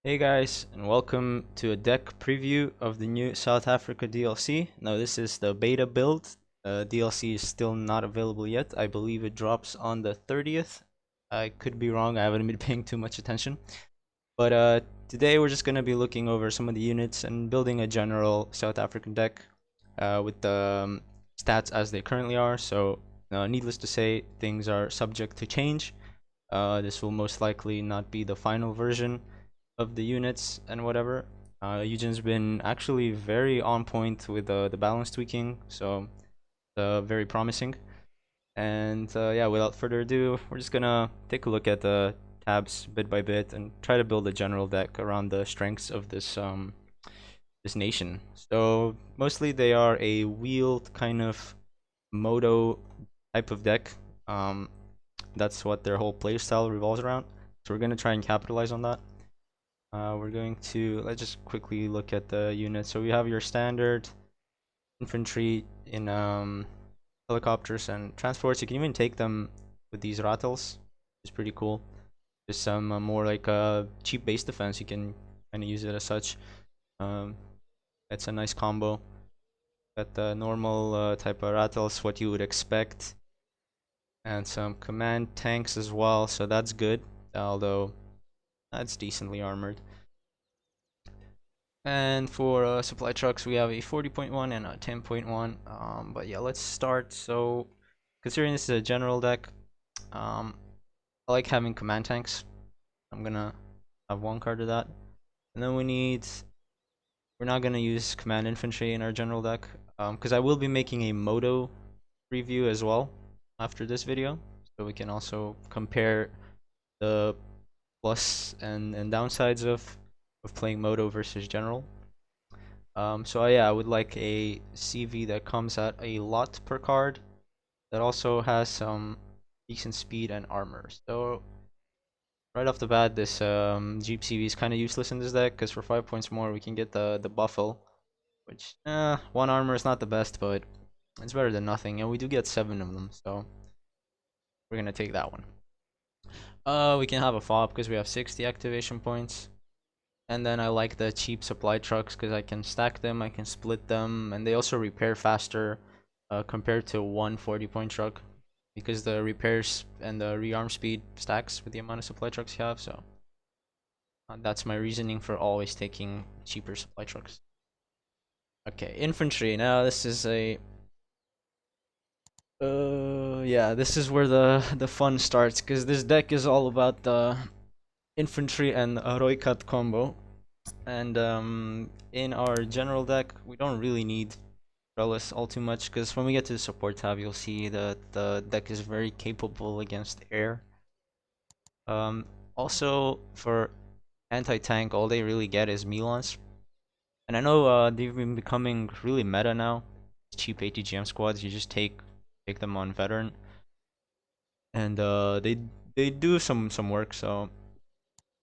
Hey guys, and welcome to a deck preview of the new South Africa DLC. Now this is the beta build. DLC is still not available yet. I believe it drops on the 30th. I could be wrong, I haven't been paying too much attention. But today we're just going to be looking over some of the units and building a general South African deck with the stats as they currently are. So needless to say, things are subject to change. This will most likely not be the final version of the units and whatever. Eugen's been actually very on point with the balance tweaking, so very promising. And yeah, without further ado, we're just gonna take a look at the tabs bit by bit and try to build a general deck around the strengths of this nation. So mostly they are a wheeled kind of moto type of deck. Um, that's what their whole playstyle revolves around. So we're gonna try and capitalize on that. We're going to let's just quickly look at the units. So we have your standard infantry in helicopters and transports. You can even take them with these rattles. It's pretty cool. There's some more like cheap base defense. You can kind of use it as such. Um, it's a nice combo. Got the normal type of rattles, what you would expect, and some command tanks as well. So that's good, although that's decently armored. And for supply trucks, we have a 40.1 and a 10.1. But yeah, let's start. So, considering this is a general deck, I like having command tanks. I'm gonna have one card of that. And then we're not gonna use command infantry in our general deck, because I will be making a moto review as well after this video. So we can also compare the plus and downsides of playing moto versus general. So yeah, I would like a CV that comes at a lot per card that also has some decent speed and armor. So right off the bat, this Jeep CV is kind of useless in this deck because for 5 points more we can get the buffle, which one armor is not the best, but it's better than nothing, and we do get 7 of them, so we're gonna take that one. We can have a fob because we have 60 activation points. And then I like the cheap supply trucks because I can stack them, I can split them, and they also repair faster compared to one 40-point truck because the repairs and the rearm speed stacks with the amount of supply trucks you have. So that's my reasoning for always taking cheaper supply trucks. Okay, infantry. Now this is a yeah, this is where the fun starts because this deck is all about the infantry and Roykat combo. And in our general deck, we don't really need Trellis all too much because when we get to the support tab, you'll see that the deck is very capable against air. Um, Also for anti-tank, all they really get is Milans. And I know they've been becoming really meta now. Cheap ATGM squads, you just take them on veteran, and they do some work. So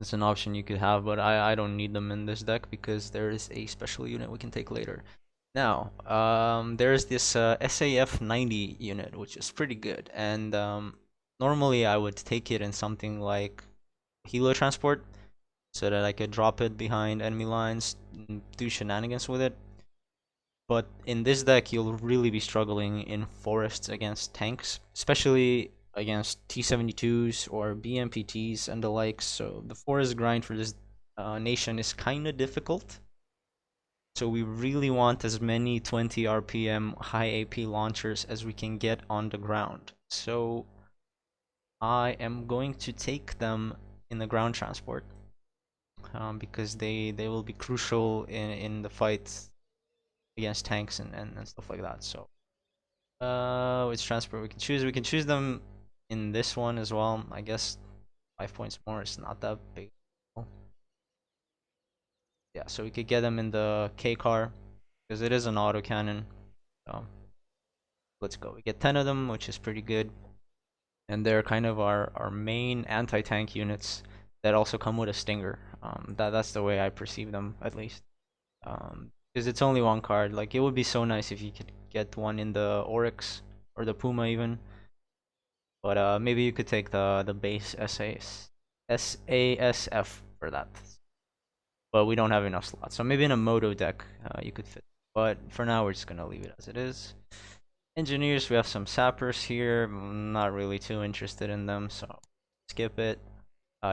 it's an option you could have, but I don't need them in this deck because there is a special unit we can take later. Now, there's this SAF 90 unit, which is pretty good, and normally I would take it in something like Helo Transport, so that I could drop it behind enemy lines and do shenanigans with it. But in this deck, you'll really be struggling in forests against tanks, especially against T-72s or BMPTs and the likes. So the forest grind for this nation is kind of difficult. So we really want as many 20 RPM high AP launchers as we can get on the ground. So I am going to take them in the ground transport because they will be crucial in the fight against tanks and stuff like that. So which transport we can choose? We can choose them in this one as well. I guess 5 points more is not that big. Yeah, so we could get them in the K car because it is an autocannon. So let's go. We get 10 of them, which is pretty good. And they're kind of our main anti-tank units that also come with a stinger. That's the way I perceive them, at least. Because it's only one card. Like, it would be so nice if you could get one in the Oryx or the Puma even. But maybe you could take the base SASF for that. but we don't have enough slots. So maybe in a moto deck, you could fit. But for now, we're just gonna leave it as it is. Engineers, we have some sappers here. I'm not really too interested in them, so skip it.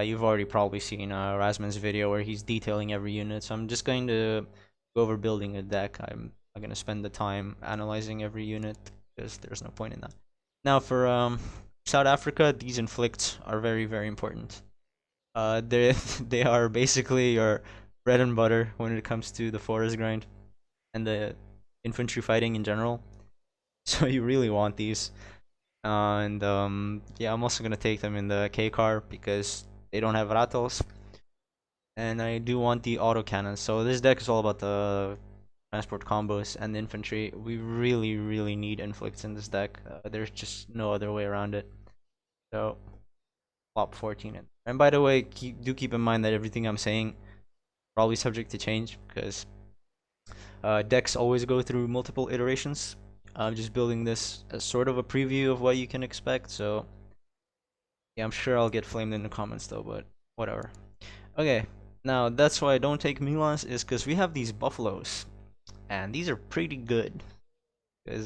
You've already probably seen Rasmus's video where he's detailing every unit, so I'm just going to go over building a deck. I'm not going to spend the time analyzing every unit because there's no point in that. Now for South Africa, these inflicts are very, very important. They they are basically your bread and butter when it comes to the forest grind and the infantry fighting in general. So you really want these. And yeah, I'm also gonna take them in the K car because they don't have rattles, and I do want the autocannon. So this deck is all about the transport combos and the infantry. We really, really need inflicts in this deck. There's just no other way around it. So flop 14 in. And by the way, do keep in mind that everything I'm saying probably subject to change because decks always go through multiple iterations. I'm just building this as sort of a preview of what you can expect. So yeah, I'm sure I'll get flamed in the comments though, but whatever. Okay, now that's why I don't take Milans is because we have these buffaloes, and these are pretty good. Because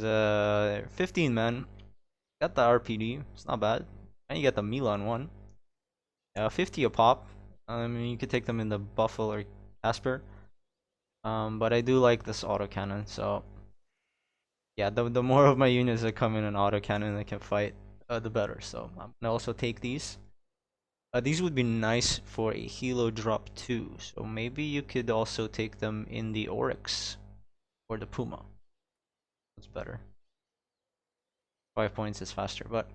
15 men, got the RPD, it's not bad, and you get the Milan one. 50 a pop. I mean, you could take them in the Buffalo or Casper. But I do like this autocannon, so yeah, the more of my units that come in an autocannon that can fight, the better. So I'm gonna also take these. These would be nice for a Hilo drop too, so maybe you could also take them in the Oryx or the Puma. That's better. 5 points is faster, but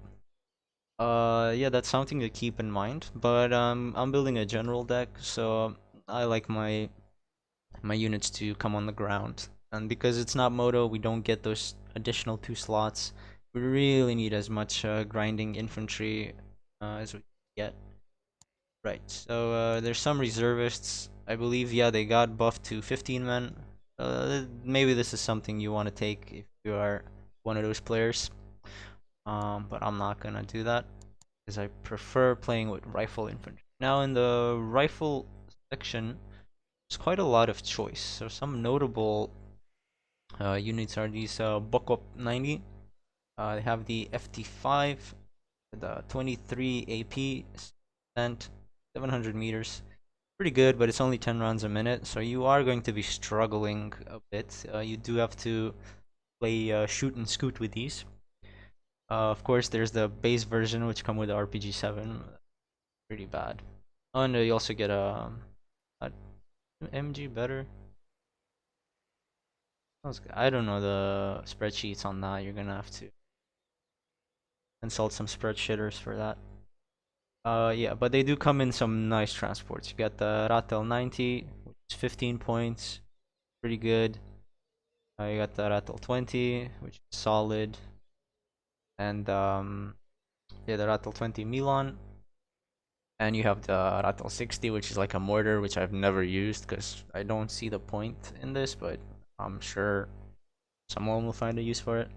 yeah, that's something to keep in mind. But I'm building a general deck, so I like my units to come on the ground, and because it's not moto, we don't get those additional 2 slots. We really need as much grinding infantry as we get. Right, so there's some reservists. I believe, yeah, they got buffed to 15 men. Maybe this is something you want to take if you are one of those players. But I'm not gonna do that because I prefer playing with rifle infantry. Now in the rifle section, there's quite a lot of choice. So some notable units are these Bokop 90. They have the FT5, the 23 AP, and 700 meters. Pretty good, but it's only 10 rounds a minute, so you are going to be struggling a bit. You do have to play shoot and scoot with these. Of course, there's the base version, which come with the RPG 7. Pretty bad. Oh, and you also get a MG better. I don't know the spreadsheets on that. You're gonna have to consult some spreadshitters for that. Yeah, but they do come in some nice transports. You got the Ratel 90, which is 15 points. Pretty good. You got the Ratel 20, which is solid. And yeah, the Ratel 20 Milan. And you have the Ratel 60, which is like a mortar, which I've never used because I don't see the point in this, but I'm sure someone will find a use for it.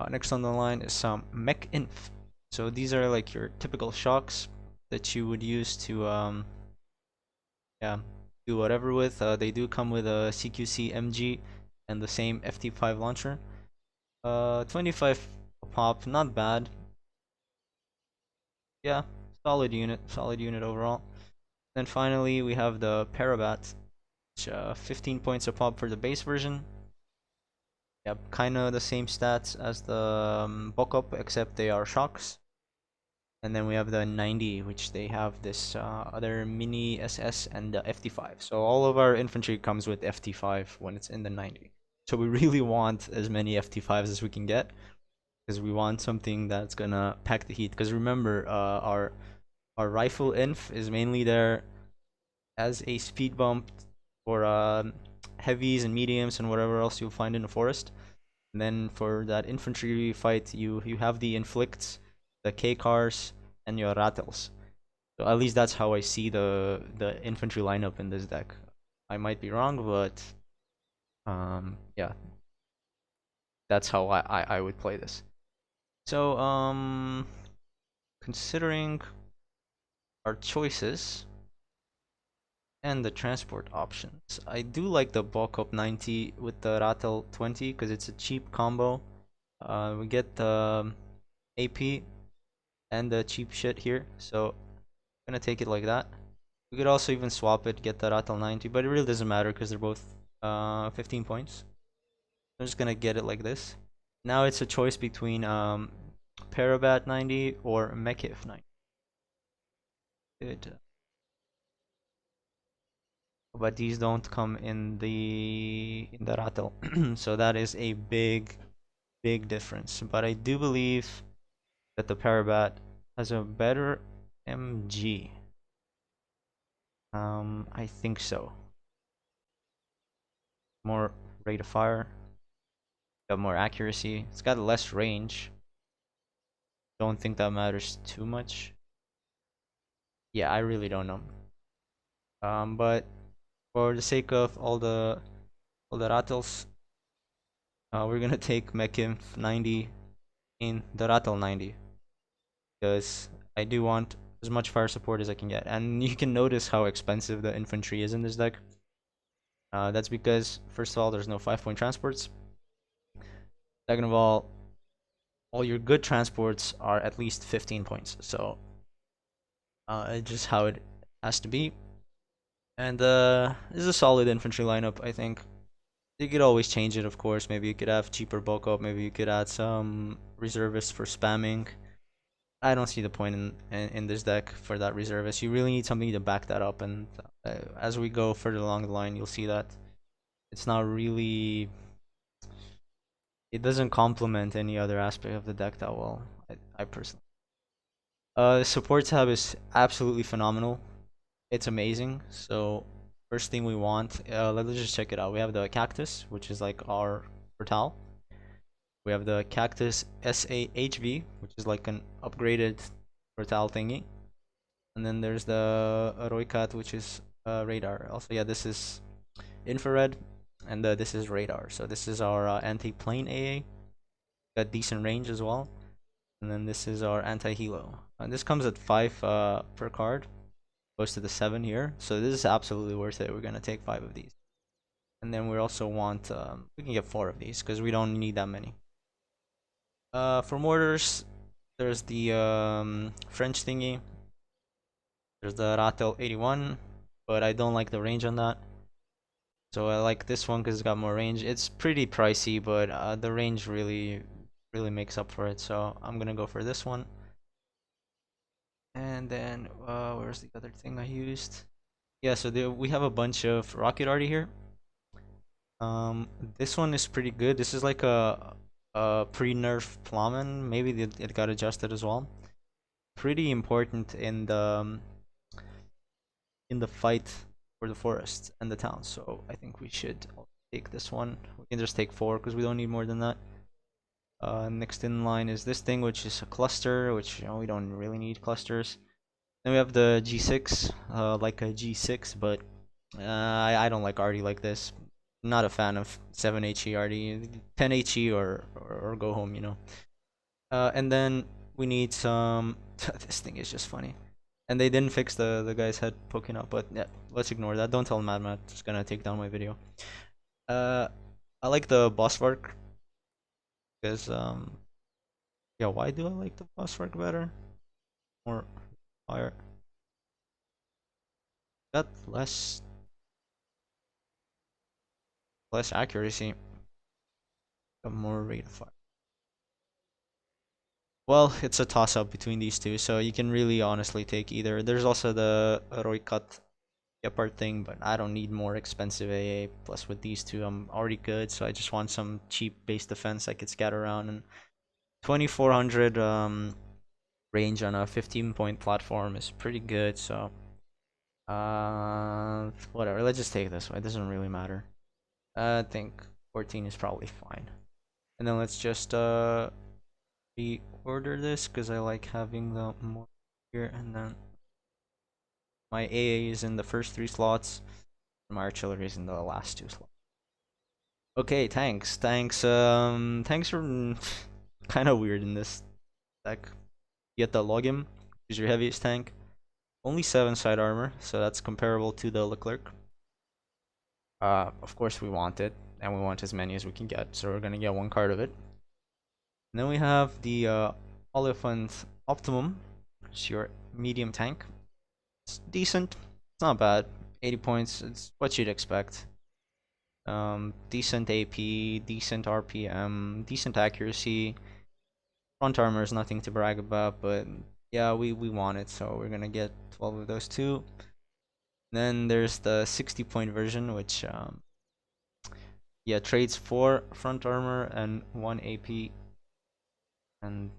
Next on the line is some Mech Inf. So these are like your typical shocks that you would use to yeah, do whatever with. They do come with a CQC MG and the same FT5 launcher. 25 pop, not bad. Yeah, solid unit overall. Then finally we have the Parabat, which 15 points a pop for the base version. Yep, kind of the same stats as the Bokop, except they are shocks. And then we have the 90, which they have this other mini SS and the FT5. So all of our infantry comes with FT5 when it's in the 90. So we really want as many FT5s as we can get because we want something that's gonna pack the heat. Because remember, our rifle inf is mainly there as a speed bump for heavies and mediums and whatever else you'll find in the forest. And then for that infantry fight, you have the inflicts, the K cars, and your rattles. So at least that's how I see the infantry lineup in this deck. I might be wrong, but yeah, that's how I would play this. So considering our choices, And the transport options. I do like the bulk up 90 with the Rattle 20 because it's a cheap combo. We get the AP and the cheap shit here, so I'm gonna take it like that. We could also even swap it, get the Rattle 90, but it really doesn't matter because they're both 15 points. I'm just gonna get it like this. Now it's a choice between Parabat 90 or Mekif 90. Good. But these don't come in the Rattle, so that is a big difference. But I do believe that the Parabat has a better MG. I think so. More rate of fire, got more accuracy. It's got less range. Don't think that matters too much. Yeah, I really don't know. But for the sake of all the rattles, we're gonna take Mekim 90 in the rattle 90 because I do want as much fire support as I can get. And you can notice how expensive the infantry is in this deck. That's because first of all, there's no 5-point transports. Second of all your good transports are at least 15 points. So it's just how it has to be. And this is a solid infantry lineup, I think. You could always change it, of course. Maybe you could have cheaper bulk up. Maybe you could add some reservists for spamming. I don't see the point in this deck for that reservist. You really need something to back that up. And as we go further along the line, you'll see that it's not really. It doesn't complement any other aspect of the deck that well. I personally. The support tab is absolutely phenomenal. It's amazing. So first thing we want, let's just check it out. We have the cactus, which is like our portal. We have the cactus SAHV, which is like an upgraded portal thingy. And then there's the Roikat, which is radar. Also, yeah, this is infrared, and this is radar. So this is our anti-plane AA. Got decent range as well. And then this is our anti-helo. This comes at 5 per card. Goes to the 7 here. So this is absolutely worth it. We're going to take 5 of these. And then we also want, we can get 4 of these because we don't need that many. For mortars, there's the French thingy. There's the Ratel 81, but I don't like the range on that. So I like this one because it's got more range. It's pretty pricey, but the range really makes up for it. So I'm gonna go for this one. And then where's the other thing I used? Yeah, so we have a bunch of rocket arty here. This one is pretty good. This is like a pre-nerf Plowman. Maybe it got adjusted as well. Pretty important in the fight for the forest and the town. So I think we should take this one. We can just take 4 because we don't need more than that. Next in line is this thing, which is a cluster, which we don't really need clusters. Then we have the G6, like a G6, but I don't like arty like this. Not a fan of 7 HE arty, 10 HE or go home, you know. And then we need some. This thing is just funny. And they didn't fix the guy's head poking out, but yeah, let's ignore that. Don't tell Mad Matt, it's gonna take down my video. I like the boss work because yeah, why do I like the boss work better? More fire. Got less accuracy. Got more rate of fire. Well, it's a toss up between these two, so you can really honestly take either. There's also the Roikat Gepard thing, but I don't need more expensive AA. Plus, with these two, I'm already good, so I just want some cheap base defense I could scatter around. And 2400 range on a 15-point platform is pretty good, so whatever. Let's just take this one. It doesn't really matter. I think 14 is probably fine. And then let's just reorder this because I like having the more here, and then my AA is in the first 3 slots, and my artillery is in the last 2 slots. Okay, tanks are kind of weird in this deck. You get the Logim, which is your heaviest tank. Only 7 side armor, so that's comparable to the Leclerc. Of course we want it, and we want as many as we can get, so we're gonna get 1 card of it. And then we have the Oliphant Optimum, which is your medium tank. It's decent, it's not bad. 80 points, it's what you'd expect. Decent AP, decent RPM, decent accuracy. Front armor is nothing to brag about, but yeah, we want it, so we're gonna get 12 of those too. Then there's the 60 point version, which yeah, trades 4 front armor and 1 AP, and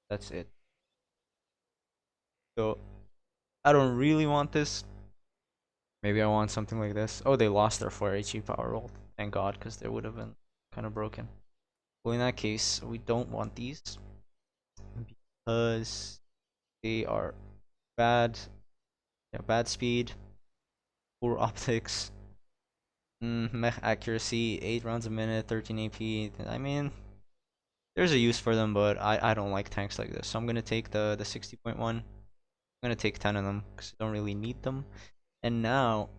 that's it. So I don't really want this. Maybe I want something like this. Oh, they lost their 4 HE power roll. Thank God, because they would have been kind of broken. Well, in that case, we don't want these because they are bad. Yeah, bad speed, poor optics, mech accuracy, 8 rounds a minute, 13 AP. I mean, there's a use for them, but I don't like tanks like this. So I'm gonna take the 60.1. I'm gonna take 10 of them because I don't really need them. And now,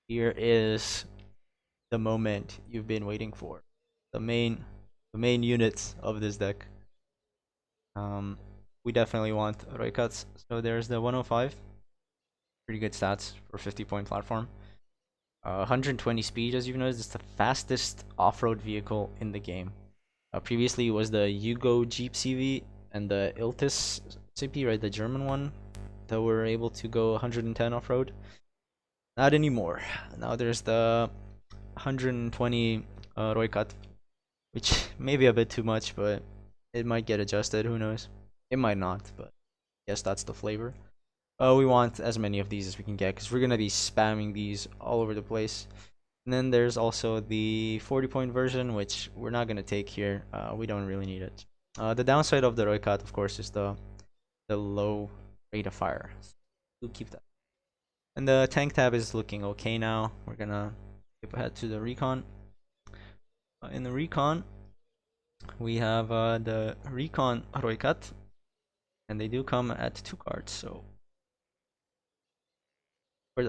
here is the moment you've been waiting for. The main units of this deck. We definitely want Roykats. So there's the 105. Pretty good stats for 50-point platform. 120 speed, as you've noticed, is the fastest off-road vehicle in the game. Previously, it was the Yugo Jeep CV and the Iltis CP, right, the German one, that were able to go 110 off-road. Not anymore. Now there's the 120 Roykat, which may be a bit too much, but it might get adjusted. Who knows? It might not, but yes, that's the flavor. We want as many of these as we can get because we're gonna be spamming these all over the place. And then there's also the 40-point version, which we're not gonna take here. We don't really need it. The downside of the Roykat, of course, is the low rate of fire. So we'll keep that. And the tank tab is looking okay now. We're gonna skip ahead to the recon. In the recon, we have the recon Roykat, and they do come at 2 cards. So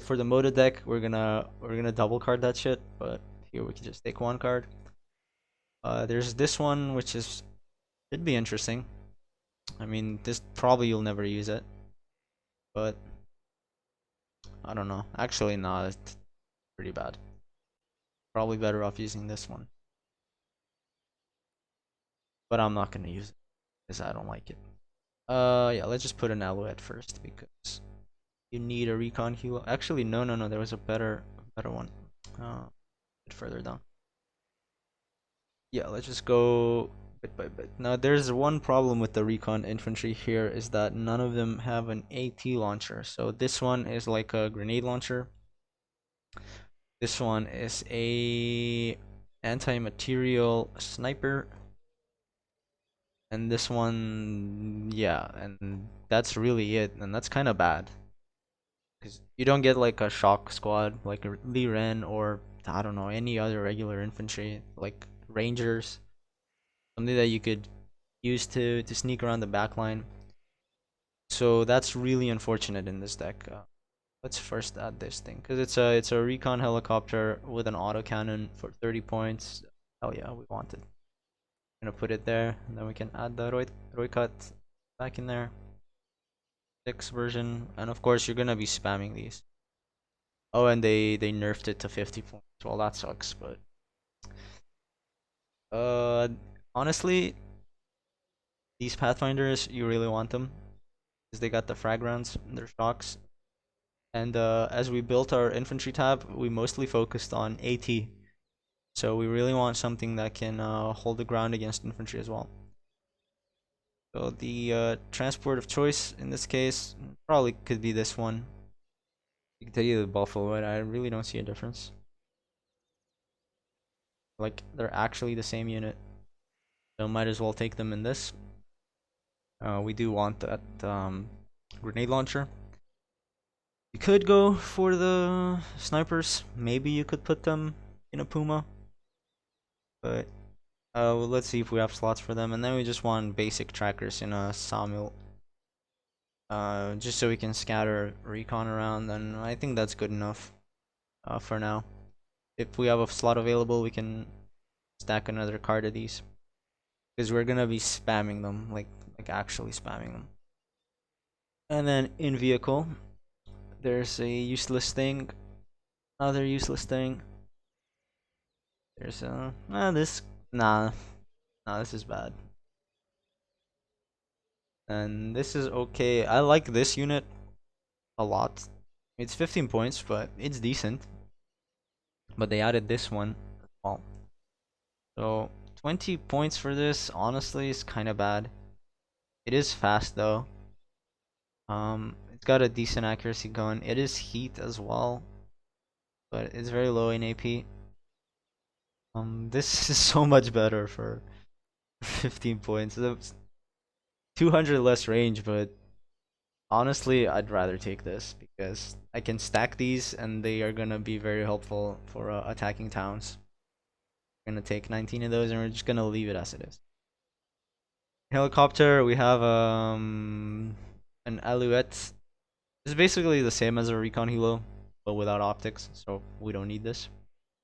for the Moda deck, we're gonna double card that shit, but here we can just take 1 card. There's this one, which should be interesting. I mean, this probably you'll never use it, but I don't know. Actually, no, it's pretty bad. Probably better off using this one, but I'm not gonna use it because I don't like it. Yeah, let's just put an Alouette first because you need a recon helo. Actually, no, there was a better one. A bit further down. Yeah, let's just go bit by bit. Now, there's one problem with the recon infantry here is that none of them have an AT launcher. So this one is like a grenade launcher. This one is a anti-material sniper. And this one, yeah, and that's really it. And that's kind of bad. Because you don't get like a shock squad like a Lee Ren or I don't know, any other regular infantry like Rangers. Something that you could use to sneak around the back line. So that's really unfortunate in this deck. Let's first add this thing because it's a recon helicopter with an autocannon for 30 points. Hell yeah, we want it. I'm gonna put it there, and then we can add the Roykat back in there. 6 version, and of course you're gonna be spamming these. Oh, and they nerfed it to 50 points. Well, that sucks, but honestly, these Pathfinders you really want them because they got the frag rounds, their shocks. And as we built our infantry tab, we mostly focused on AT. So we really want something that can hold the ground against infantry as well. So the transport of choice in this case probably could be this one. I can tell you the Buffalo, but I really don't see a difference. Like, they're actually the same unit. So might as well take them in this. We do want that grenade launcher. You could go for the snipers. Maybe you could put them in a Puma. But well, let's see if we have slots for them. And then we just want basic trackers in a Sawmill. just so we can scatter recon around, and I think that's good enough for now. If we have a slot available, we can stack another card of these, because we're gonna be spamming them, like actually spamming them. And then in vehicle, there's a useless thing, another useless thing. There's this nah, this is bad. And this is okay. I like this unit a lot. It's 15 points, but it's decent. But they added this one as well. So 20 points for this, honestly, is kind of bad. It is fast though. It's got a decent accuracy gun. It is heat as well, but it's very low in AP. This is so much better for 15 points. It's 200 less range, but honestly, I'd rather take this because I can stack these and they are gonna be very helpful for attacking towns. We're gonna take 19 of those and we're just gonna leave it as it is. Helicopter, we have an Alouette. It's basically the same as a recon helo, but without optics, so we don't need this.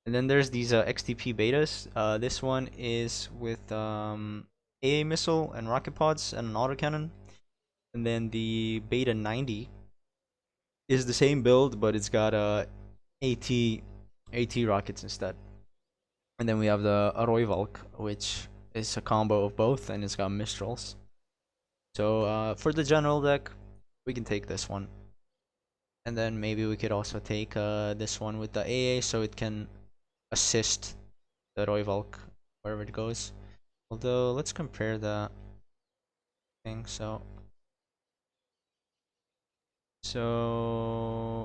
And then there's these XTP betas. This one is with AA missile and rocket pods and an autocannon. And then the beta 90 is the same build, but it's got AT rockets instead. And then we have the Royvalk, which is a combo of both, and it's got Mistrals. So for the general deck, we can take this one. And then maybe we could also take this one with the AA, so it can assist the Royvalk wherever it goes. Although, let's compare the thing. So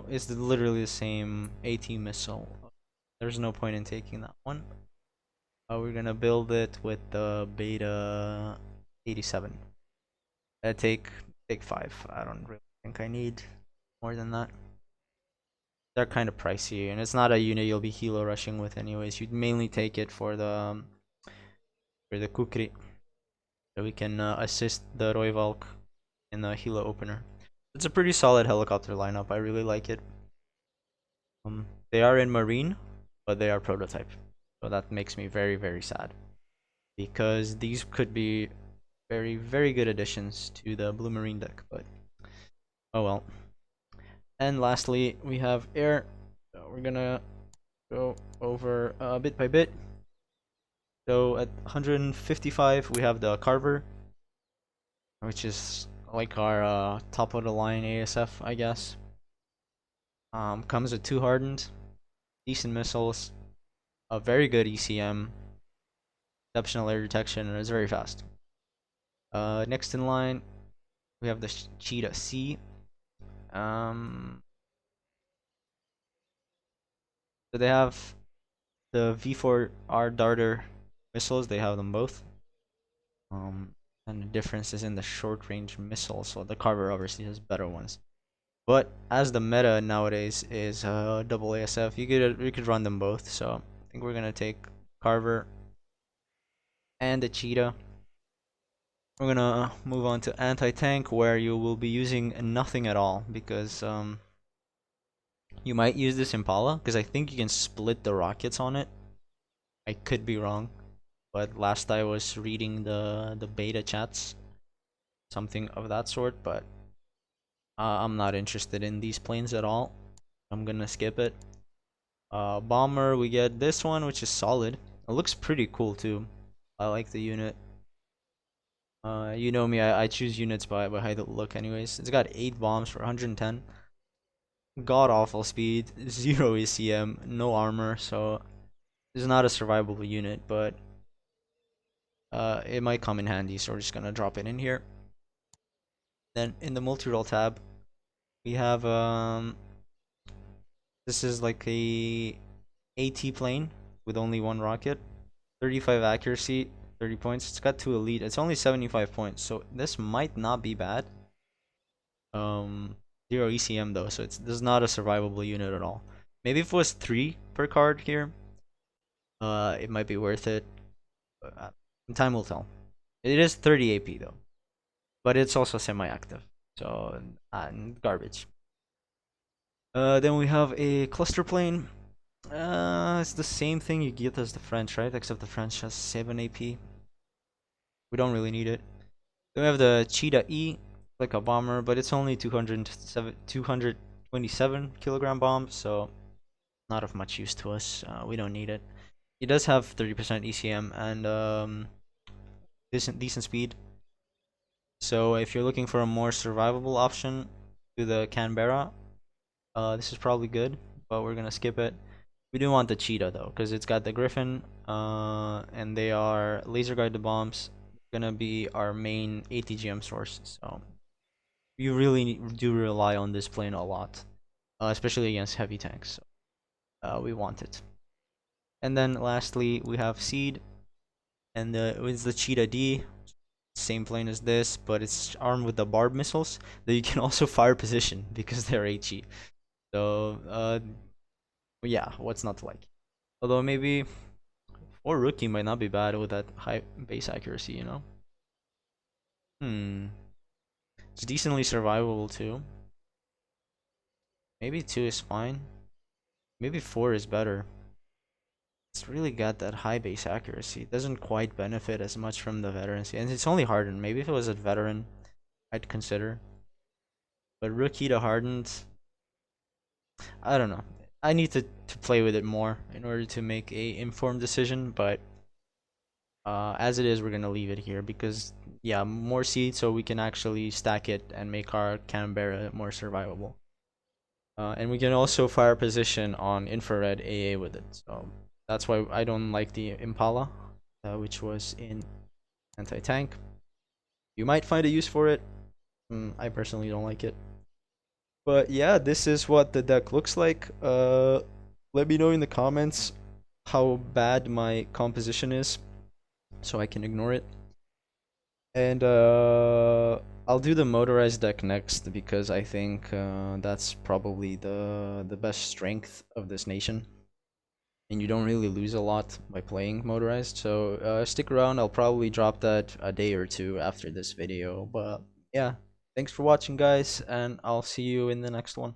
it's literally the same AT missile. There's no point in taking that one. We're gonna build it with the beta 87. Take 5. I don't really think I need more than that. They're kind of pricey, and it's not a unit you'll be helo rushing with anyways. You'd mainly take it for the Kukri, so we can assist the Royvalk in the helo opener. It's a pretty solid helicopter lineup. I really like it. They are in marine, but they are prototype, so that makes me very, very sad, because these could be very, very good additions to the blue marine deck, but oh well. And lastly, we have air. So we're gonna go over bit by bit. So at 155, we have the Carver, which is like our top of the line ASF, I guess. Comes with 2 hardened, decent missiles, a very good ECM, exceptional air detection, and it's very fast. Next in line, we have the Cheetah C. So they have the V4R Darter missiles. They have them both. And the difference is in the short range missiles. So the Carver obviously has better ones. But as the meta nowadays is double ASF, you could run them both. So I think we're gonna take Carver and the Cheetah. We're gonna move on to anti-tank, where you will be using nothing at all, because you might use this Impala, because I think you can split the rockets on it. I could be wrong, but last I was reading the beta chats, something of that sort. But I'm not interested in these planes at all. I'm gonna skip it. Bomber, we get this one, which is solid. It looks pretty cool too. I like the unit. You know me, I choose units by how they look anyways. It's got 8 bombs for 110. God awful speed, 0 ECM, no armor, so it's not a survivable unit, but it might come in handy, so we're just gonna drop it in here. Then in the multi-role tab, we have this is like a AT plane with only 1 rocket, 35 accuracy, 30 points. It's got 2 elite. It's only 75 points, so this might not be bad. 0 ECM though, so this is not a survivable unit at all. Maybe if it was 3 per card here, it might be worth it. But time will tell. It is 30 AP though, but it's also semi-active. So garbage. Then we have a cluster plane. It's the same thing you get as the French, right? Except the French has 7 AP. We don't really need it. Then we have the Cheetah E, like a bomber, but it's only 227 kilogram bomb, so not of much use to us. We don't need it. It does have 30% ECM and decent speed. So if you're looking for a more survivable option to the Canberra, this is probably good, but we're gonna skip it. We do want the Cheetah though, because it's got the Griffin, and they are laser guided bombs. Gonna be our main ATGM source, so you really do rely on this plane a lot, especially against heavy tanks. So, we want it. And then lastly, we have Seed, and it's the Cheetah D. Same plane as this, but it's armed with the barb missiles that you can also fire position because they're HE. So, yeah, what's not to like? Although maybe 4 rookie might not be bad with that high base accuracy, you know? It's decently survivable too. Maybe 2 is fine. Maybe 4 is better. It's really got that high base accuracy. It doesn't quite benefit as much from the veterancy. And it's only hardened. Maybe if it was a veteran, I'd consider. But rookie to hardened, I don't know. I need to play with it more in order to make a informed decision, but as it is, we're gonna leave it here because yeah, more seeds so we can actually stack it and make our Canberra more survivable. And we can also fire position on infrared AA with it. So that's why I don't like the Impala, which was in anti-tank. You might find a use for it. I personally don't like it. But yeah, this is what the deck looks like. Let me know in the comments how bad my composition is so I can ignore it. And I'll do the motorized deck next because I think that's probably the best strength of this nation. And you don't really lose a lot by playing motorized. So stick around, I'll probably drop that a day or two after this video. But yeah, thanks for watching guys, and I'll see you in the next one.